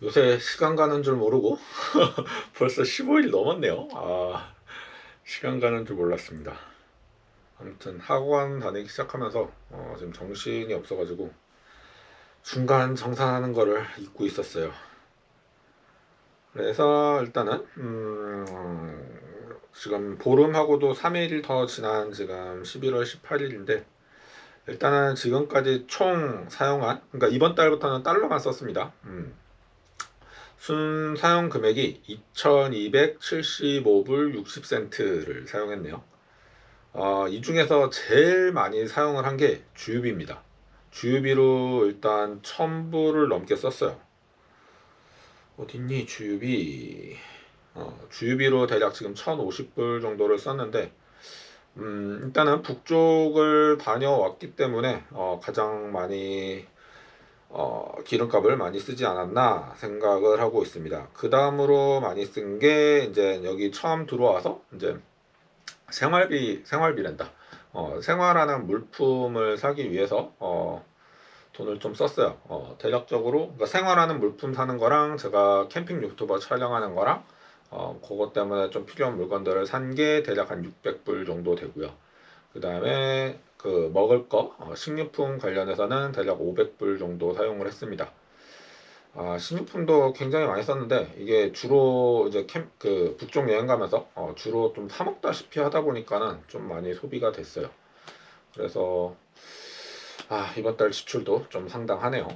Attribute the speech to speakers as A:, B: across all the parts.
A: 요새 시간 가는 줄 모르고 벌써 15일 넘었네요. 시간 가는 줄 몰랐습니다. 아무튼 학원 다니기 시작하면서 지금 정신이 없어가지고 중간 정산하는 거를 잊고 있었어요. 그래서 일단은 지금 보름하고도 3일 더 지난 지금 11월 18일인데 일단은 지금까지 총 사용한, 그러니까 이번 달부터는 달러만 썼습니다. 순 사용 금액이 2275불 60센트를 사용했네요. 이 중에서 제일 많이 사용을 한 게 주유비입니다. 주유비로 일단 1000불을 넘게 썼어요. 어딨니 주유비. 주유비로 대략 지금 1050불 정도를 썼는데 일단은 북쪽을 다녀왔기 때문에 가장 많이 기름값을 많이 쓰지 않았나 생각을 하고 있습니다. 그 다음으로 많이 쓴 게 이제 여기 처음 들어와서 이제 생활비란다. 생활하는 물품을 사기 위해서 돈을 좀 썼어요. 대략적으로 그러니까 생활하는 물품 사는 거랑 제가 캠핑 유튜버 촬영하는 거랑 그것 때문에 좀 필요한 물건들을 산 게 대략 한 600불 정도 되고요. 그 다음에 그 먹을 거 식료품 관련해서는 대략 500불 정도 사용을 했습니다. 식료품도 굉장히 많이 썼는데 이게 주로 이제 그 북쪽 여행 가면서 주로 좀 사 먹다시피 하다 보니까는 좀 많이 소비가 됐어요. 그래서 이번 달 지출도 좀 상당하네요.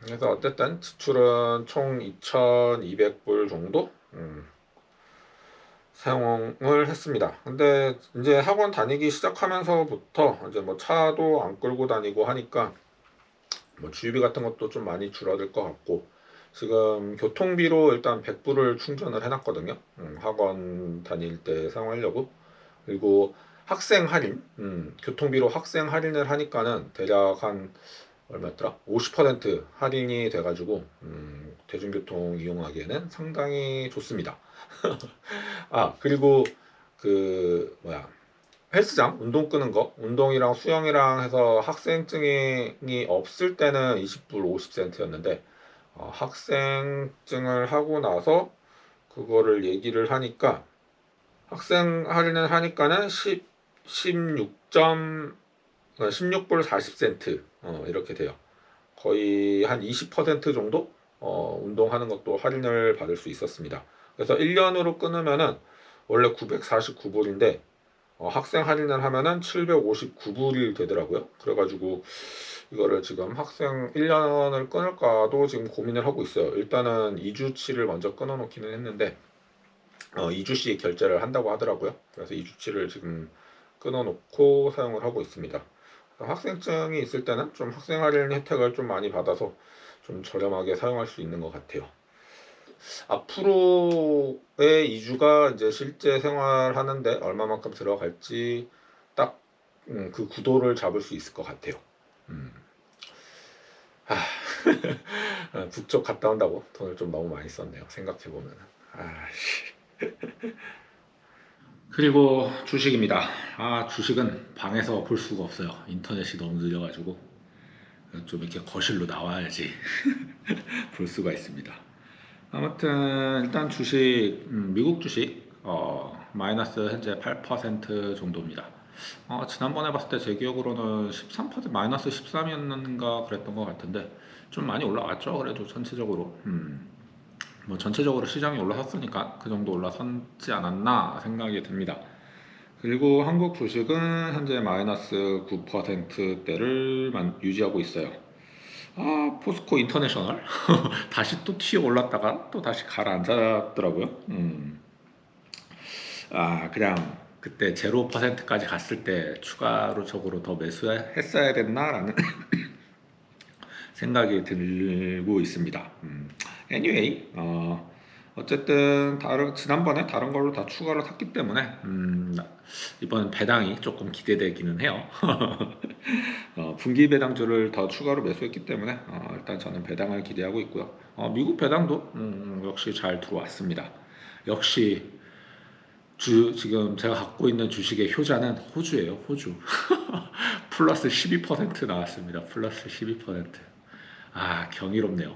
A: 그래서 어쨌든 지출은 총 2200불 정도 사용을 했습니다. 근데 이제 학원 다니기 시작하면서부터 이제 뭐 차도 안 끌고 다니고 하니까 뭐 주유비 같은 것도 좀 많이 줄어들 것 같고 지금 교통비로 일단 100불을 충전을 해놨거든요. 학원 다닐 때 사용하려고. 그리고 학생 할인, 교통비로 학생 할인을 하니까는 대략 한 얼마였더라? 50% 할인이 돼가지고 대중교통 이용하기에는 상당히 좋습니다. 그리고 그 뭐야 헬스장 운동 끄는 거 운동이랑 수영이랑 해서 학생증이 없을 때는 20불 50센트였는데 학생증을 하고 나서 그거를 얘기를 하니까 학생 할인을 하니까는 16불 40센트 이렇게 돼요. 거의 한 20% 정도 운동하는 것도 할인을 받을 수 있었습니다. 그래서 1년으로 끊으면은 원래 949불인데 학생 할인을 하면은 759불이 되더라고요. 그래가지고 이거를 지금 학생 1년을 끊을까도 지금 고민을 하고 있어요. 일단은 2주치를 먼저 끊어놓기는 했는데 2주씩 결제를 한다고 하더라고요. 그래서 2주치를 지금 끊어놓고 사용을 하고 있습니다. 학생증이 있을 때는 좀 학생 할인 혜택을 좀 많이 받아서 좀 저렴하게 사용할 수 있는 것 같아요. 앞으로의 2주가 이제 실제 생활하는데 얼마만큼 들어갈지 딱 그 구도를 잡을 수 있을 것 같아요. 음. 아, 북쪽 갔다 온다고 돈을 좀 너무 많이 썼네요. 생각해보면. 그리고 주식입니다. 주식은 방에서 볼 수가 없어요. 인터넷이 너무 느려가지고 좀 이렇게 거실로 나와야지 볼 수가 있습니다. 아무튼 일단 주식 미국 주식 마이너스 현재 8% 정도입니다. 지난번에 봤을 때 제 기억으로는 13% 마이너스 13이었는가 그랬던 것 같은데 좀 많이 올라왔죠. 그래도 전체적으로 뭐 전체적으로 시장이 올라섰으니까 그 정도 올라섰지 않았나 생각이 듭니다. 그리고 한국 주식은 현재 마이너스 9%대를 유지하고 있어요. 포스코 인터내셔널 다시 또 튀어 올랐다가 또 다시 가라앉았더라고요. 그냥 그때 0%까지 갔을 때 추가로 적으로 더 매수했어야 됐나라는 생각이 들고 있습니다. anyway, 어쨌든 지난번에 다른 걸로 다 추가로 샀기 때문에 이번 배당이 조금 기대되기는 해요. 분기 배당주를 더 추가로 매수했기 때문에 일단 저는 배당을 기대하고 있고요. 미국 배당도 역시 잘 들어왔습니다. 역시 지금 제가 갖고 있는 주식의 효자는 호주예요. 호주. 플러스 12% 나왔습니다. 플러스 12%. 경이롭네요.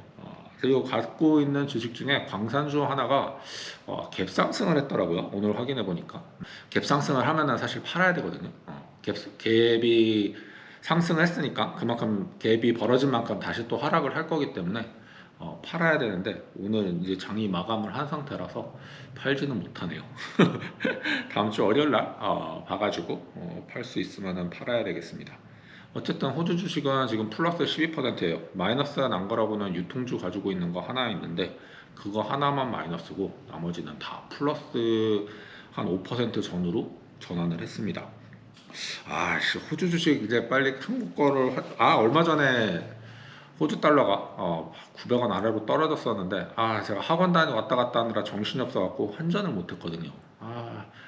A: 그리고 갖고 있는 주식 중에 광산주 하나가 갭상승을 했더라고요. 오늘 확인해 보니까 갭상승을 하면은 사실 팔아야 되거든요. 갭이 상승했으니까 그만큼 갭이 벌어진 만큼 다시 또 하락을 할 거기 때문에 팔아야 되는데 오늘 이제 장이 마감을 한 상태라서 팔지는 못하네요. 다음 주 월요일 날 봐가지고 팔 수 있으면은 팔아야 되겠습니다. 어쨌든 호주 주식은 지금 플러스 12%예요. 마이너스 난 거라고는 유통주 가지고 있는 거 하나 있는데 그거 하나만 마이너스고 나머지는 다 플러스 한 5% 전후로 전환을 했습니다. 호주 주식 이제 빨리 한국 거를 얼마 전에 호주 달러가 900원 아래로 떨어졌었는데 제가 학원 다니 왔다 갔다 하느라 정신이 없어갖고 환전을 못했거든요.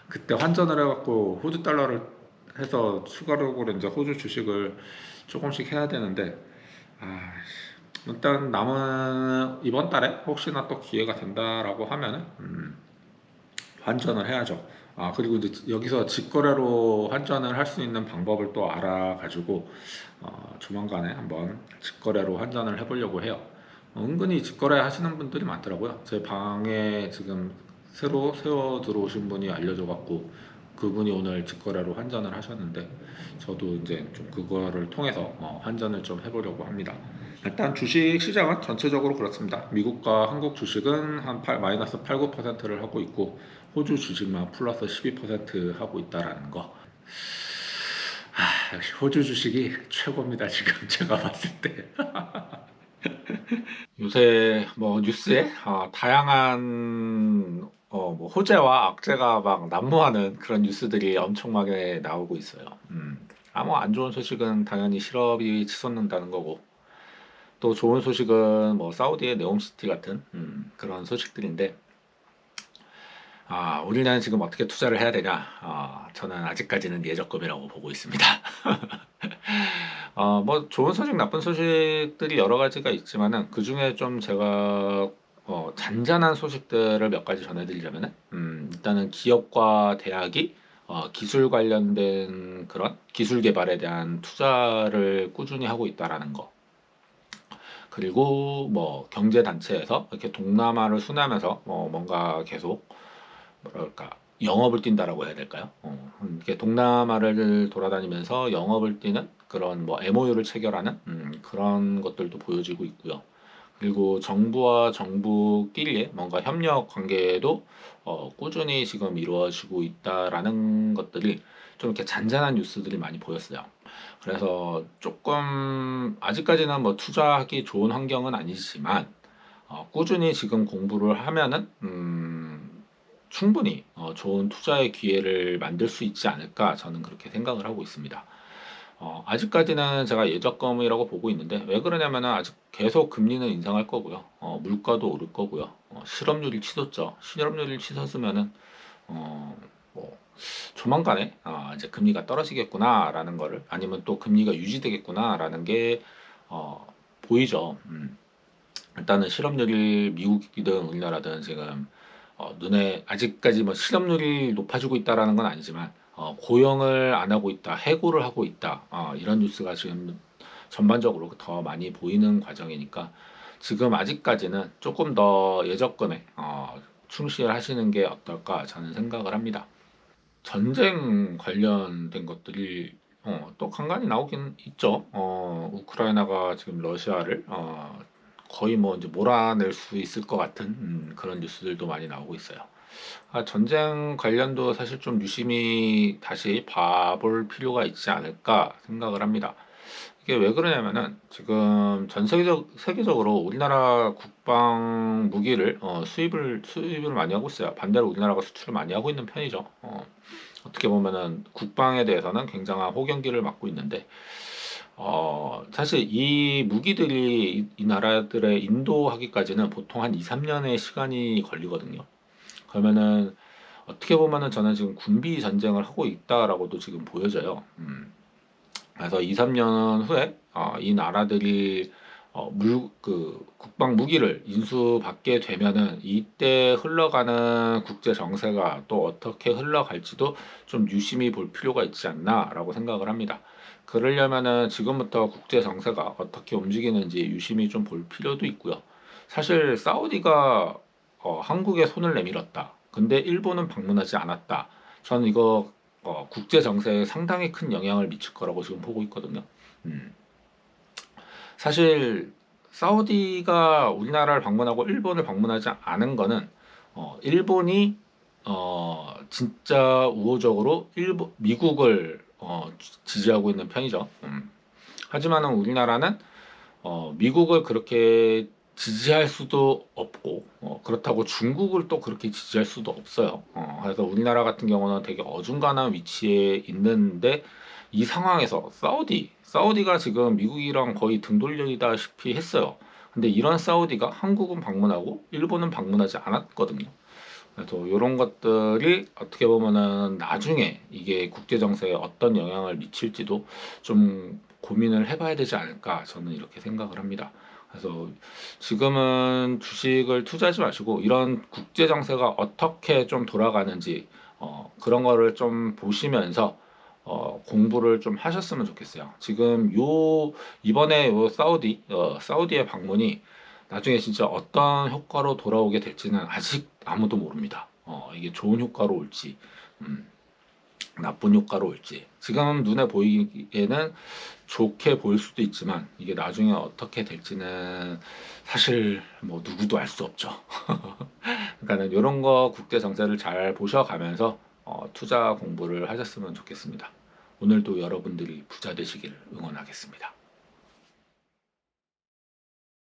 A: 그때 환전을 해갖고 호주 달러를 해서 추가적으로 이제 호주 주식을 조금씩 해야 되는데 일단 남은 이번 달에 혹시나 또 기회가 된다라고 하면은 환전을 해야죠. 그리고 이제 여기서 직거래로 환전을 할 수 있는 방법을 또 알아가지고 조만간에 한번 직거래로 환전을 해보려고 해요. 은근히 직거래 하시는 분들이 많더라고요. 제 방에 지금 새로 세워 들어오신 분이 알려줘갖고 그분이 오늘 직거래로 환전을 하셨는데 저도 이제 좀 그거를 통해서 환전을 좀 해보려고 합니다. 일단 주식 시장은 전체적으로 그렇습니다. 미국과 한국 주식은 한 마이너스 8, 9%를 하고 있고 호주 주식만 플러스 12% 하고 있다라는 거. 역시 호주 주식이 최고입니다. 지금 제가 봤을 때. 요새 뭐 뉴스에 다양한 뭐 호재와 악재가 막 난무하는 그런 뉴스들이 엄청나게 나오고 있어요. 뭐 안 좋은 소식은 당연히 실업이 치솟는다는 거고 또 좋은 소식은 뭐 사우디의 네옴시티 같은 그런 소식들인데 우리나라는 지금 어떻게 투자를 해야 되냐? 저는 아직까지는 예적금이라고 보고 있습니다. 뭐 좋은 소식, 나쁜 소식들이 여러 가지가 있지만은 그 중에 좀 제가 잔잔한 소식들을 몇 가지 전해드리자면은 일단은 기업과 대학이 기술 관련된 그런 기술 개발에 대한 투자를 꾸준히 하고 있다라는 거. 그리고 뭐 경제 단체에서 이렇게 동남아를 순하면서 뭔가 계속 뭐랄까 영업을 뛴다라고 해야 될까요? 이렇게 동남아를 돌아다니면서 영업을 뛰는 그런 뭐 MOU를 체결하는 그런 것들도 보여지고 있고요. 그리고 정부와 정부끼리의 뭔가 협력 관계도 꾸준히 지금 이루어지고 있다라는 것들이 좀 이렇게 잔잔한 뉴스들이 많이 보였어요. 그래서 조금 아직까지는 뭐 투자하기 좋은 환경은 아니지만 꾸준히 지금 공부를 하면은 충분히 좋은 투자의 기회를 만들 수 있지 않을까 저는 그렇게 생각을 하고 있습니다. 아직까지는 제가 예적금이라고 보고 있는데 왜 그러냐면은 아직 계속 금리는 인상할 거고요. 물가도 오를 거고요. 실업률이 치솟죠. 실업률이 치솟으면은 뭐 조만간에 이제 금리가 떨어지겠구나라는 거를 아니면 또 금리가 유지되겠구나라는 게 보이죠. 일단은 실업률이 미국이든 우리나라든 지금 눈에 아직까지 뭐 실업률이 높아지고 있다라는 건 아니지만 고용을 안 하고 있다, 해고를 하고 있다 이런 뉴스가 지금 전반적으로 더 많이 보이는 과정이니까 지금 아직까지는 조금 더 예적금에 충실하시는 게 어떨까 저는 생각을 합니다. 전쟁 관련된 것들이 또 간간히 나오긴 있죠. 우크라이나가 지금 러시아를 거의 뭐 이제 몰아낼 수 있을 것 같은 그런 뉴스들도 많이 나오고 있어요. 전쟁 관련도 사실 좀 유심히 다시 봐볼 필요가 있지 않을까 생각을 합니다. 이게 왜 그러냐면은 지금 전 세계적으로 우리나라 국방 무기를 수입을 많이 하고 있어요. 반대로 우리나라가 수출을 많이 하고 있는 편이죠. 어떻게 보면은 국방에 대해서는 굉장한 호경기를 맞고 있는데 사실 이 무기들이 이 나라들의 인도하기까지는 보통 한 2, 3년의 시간이 걸리거든요. 그러면은 어떻게 보면은 저는 지금 군비 전쟁을 하고 있다라고도 지금 보여져요. 그래서 2, 3년 후에 이 나라들이 국방 무기를 인수받게 되면은 이때 흘러가는 국제 정세가 또 어떻게 흘러갈지도 좀 유심히 볼 필요가 있지 않나라고 생각을 합니다. 그러려면은 지금부터 국제 정세가 어떻게 움직이는지 유심히 좀 볼 필요도 있고요. 사실 사우디가 한국에 손을 내밀었다. 근데 일본은 방문하지 않았다. 저는 이거 국제 정세에 상당히 큰 영향을 미칠 거라고 지금 보고 있거든요. 음. 사실 사우디가 우리나라를 방문하고 일본을 방문하지 않은 거는 일본이 진짜 우호적으로 미국을 지지하고 있는 편이죠. 하지만은 우리나라는 미국을 그렇게 지지할 수도 없고 그렇다고 중국을 또 그렇게 지지할 수도 없어요. 그래서 우리나라 같은 경우는 되게 어중간한 위치에 있는데 이 상황에서 사우디가 지금 미국이랑 거의 등 돌리다시피 했어요. 근데 이런 사우디가 한국은 방문하고 일본은 방문하지 않았거든요. 그래서 이런 것들이 어떻게 보면은 나중에 이게 국제 정세에 어떤 영향을 미칠지도 좀 고민을 해봐야 되지 않을까 저는 이렇게 생각을 합니다. 그래서 지금은 주식을 투자하지 마시고 이런 국제 정세가 어떻게 좀 돌아가는지 그런 거를 좀 보시면서 공부를 좀 하셨으면 좋겠어요. 지금 이번에 요 사우디의 방문이 나중에 진짜 어떤 효과로 돌아오게 될지는 아직 아무도 모릅니다. 이게 좋은 효과로 올지, 음, 나쁜 효과로 올지. 지금 눈에 보이기에는 좋게 보일 수도 있지만, 이게 나중에 어떻게 될지는 사실 뭐 누구도 알 수 없죠. 그러니까는 이런 거 국제 정세를 잘 보셔가면서 투자 공부를 하셨으면 좋겠습니다. 오늘도 여러분들이 부자 되시기를 응원하겠습니다.